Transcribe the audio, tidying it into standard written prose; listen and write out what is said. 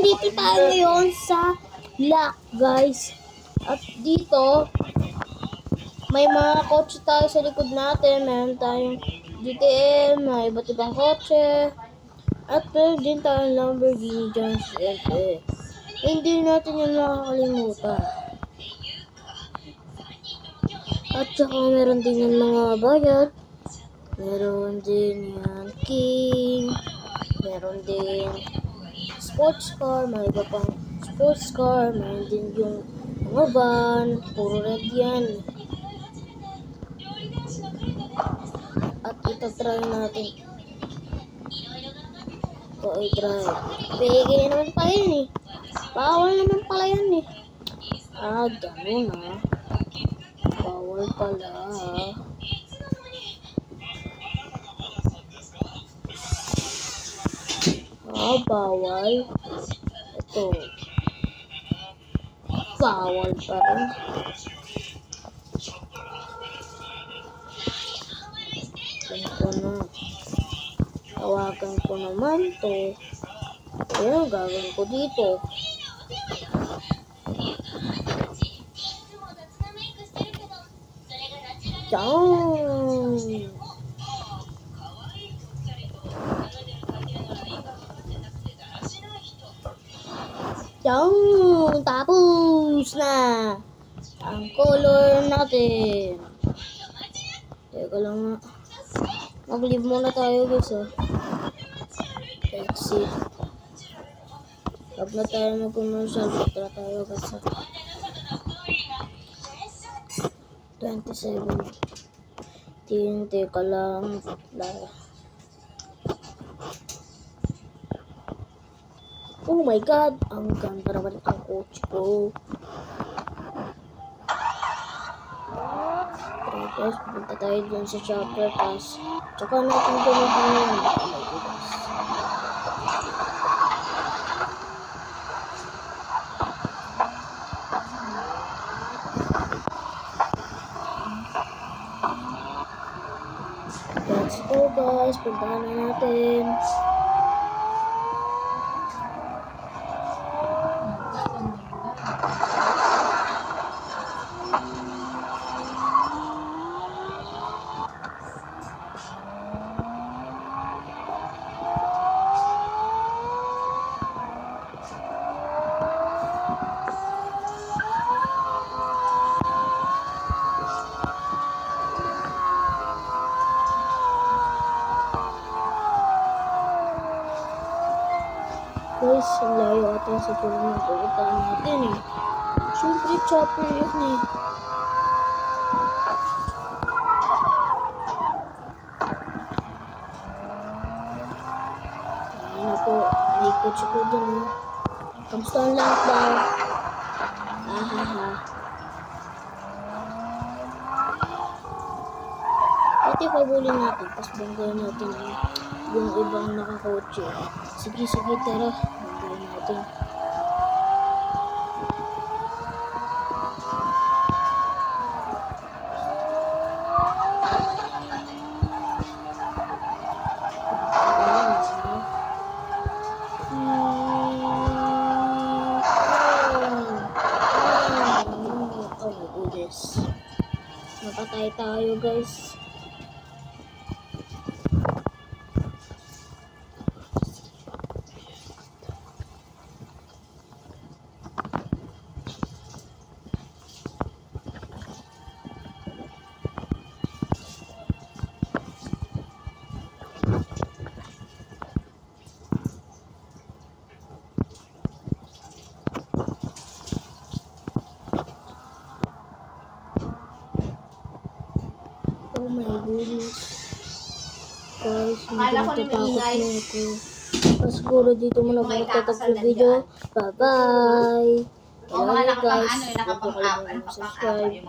nandito tayo ngayon sa lock, guys. At dito, may mga kotse tayo sa likod natin. Meron tayong GTM, may iba't ibang kotse. At meron din tayong Lamborghini dyan, syempre. Hindi natin yung makakalimutan. At saka meron din yung mga bayad. Meron din yan King. Meron din sports car, may iba pang sports car, meron din yung mga van, puro red yan. At ito try natin. Ito ay try. Pigay naman pala yun eh. Bawal naman pala yan eh. Ganun ah. Bawal pala ah. Bawal. Ito. Bawal pa rin. Ganito na. Tawagan ko naman to. Ayan, gagawin ko dito. Down. Yan, tapos na ang color natin. Teka lang nga. Mag-leave muna tayo guys ah. Exit. Huwag na tayo mag-commercial. Patra tayo guys ah. 27. Teka lang. Oh my god, ang ganda naman ang coach ko. Okay guys, pupunta tayo dun sa chopper pass. Tsaka natin gamitin yun. Let's go guys, puntahan na natin. Guys, ang layo ata sa tulong ng pupuntahan natin eh. Siyempre, chopper yun eh. Ayun na po, may coach ko dun eh. Kamusta ang lang daw? Ahaha. Pati pabulin natin, tapos banggayin natin yung ibang nakakotse. Sige, tara. Banggayin natin. Napatay tayo guys. Oh my goodness. Guys, hindi natatakot na ako. Siguro dito muna ako magtatapos ng video. Bye-bye! Hello guys. Huwag niyo kalimutan subscribe.